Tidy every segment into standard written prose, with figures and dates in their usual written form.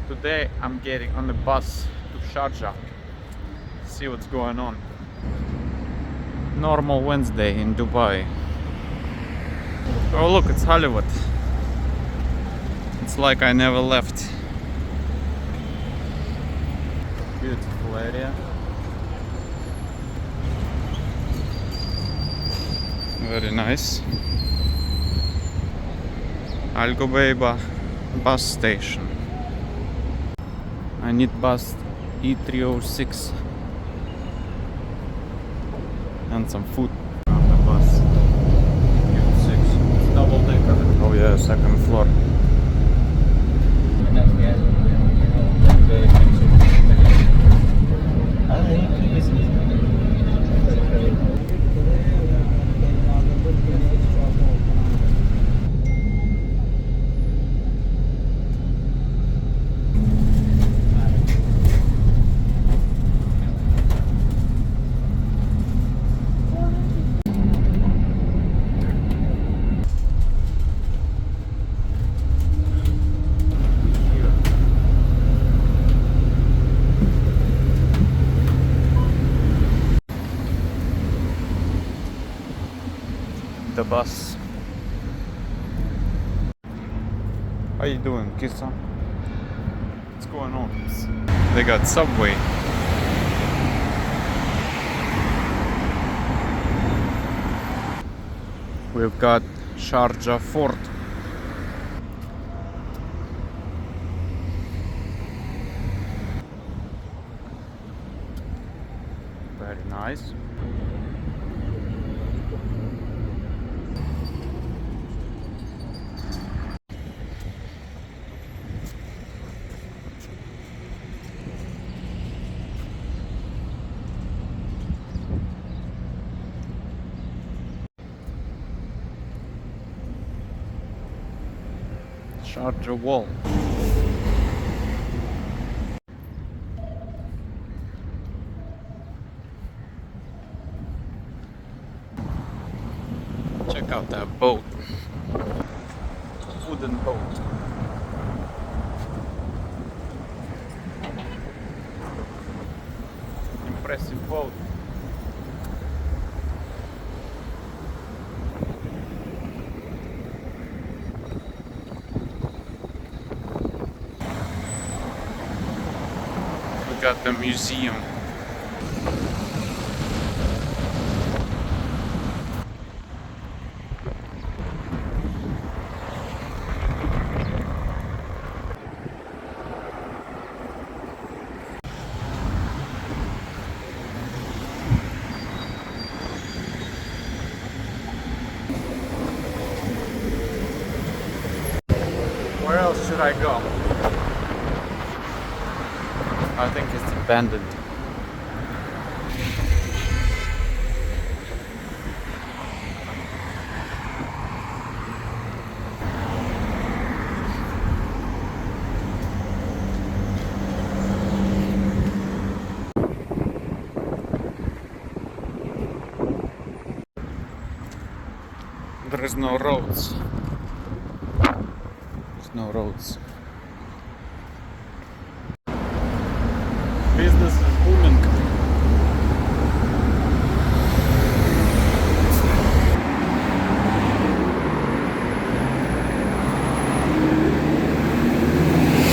Today I'm getting on the bus to Sharjah. See what's going on. Normal Wednesday in Dubai. Oh look, it's Hollywood. It's like I never left. Beautiful area. Very nice. Al Ghubeiba bus station. I need bus E306 and some food on the bus. E6. It's double decker. Oh yeah, second floor. The bus. How you doing, Kissa? What's going on? They got subway. We've got Sharjah Fort. Very nice. Sharjah Wall. Check out that boat. Wooden boat. Impressive boat. We got the museum. Where else should I go? I think it's abandoned. There is no roads. There's no roads. Business is booming.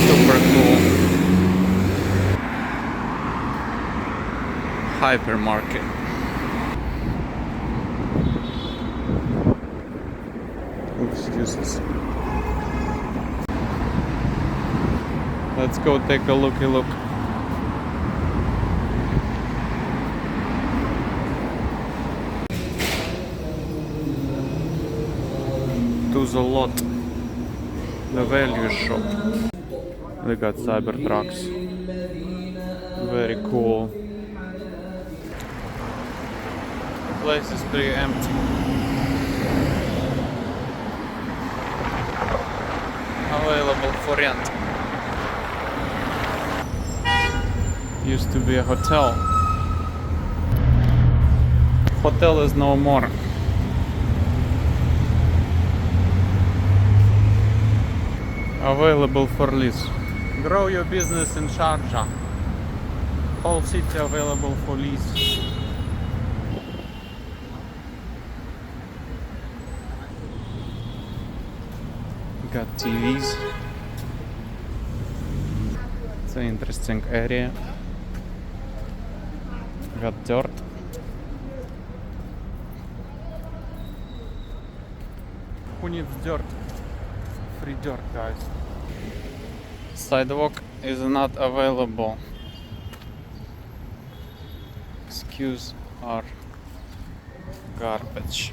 Super cool. Hypermarket. Excuses. Let's go take a looky look. To the lot, the value shop. We got Cybertrucks. Very cool. The place is pretty empty. Available for rent. Used to be a hotel. Hotel is no more. Available for lease. Grow your business in Sharjah. Whole city available for lease. Got TVs. It's an interesting area. Got dirt. Who needs dirt? Free dirt, guys. Sidewalk is not available. Excuse our garbage.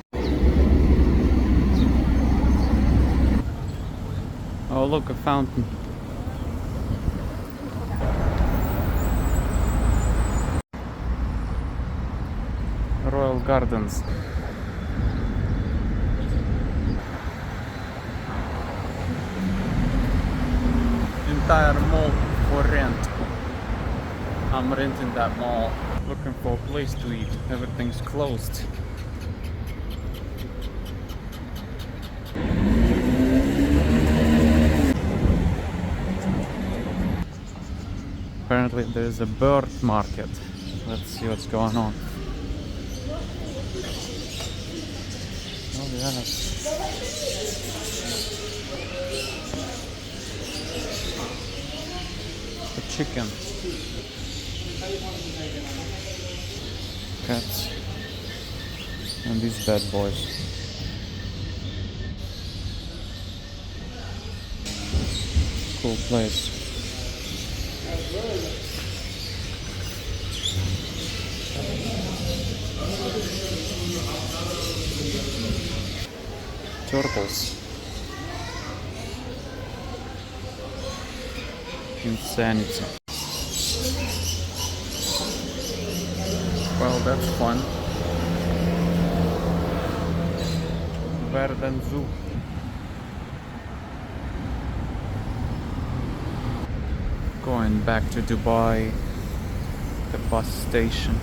Oh, look, a fountain. Royal Gardens. Entire mall for rent. I'm renting that mall. Looking for a place to eat. Everything's closed. Apparently there's a bird market. Let's see what's going on. Oh yes. A chicken. Cats. And these bad boys. Cool place. Turtles. Insanity. Well, that's fun. Better than zoo. Going back to Dubai, the bus station.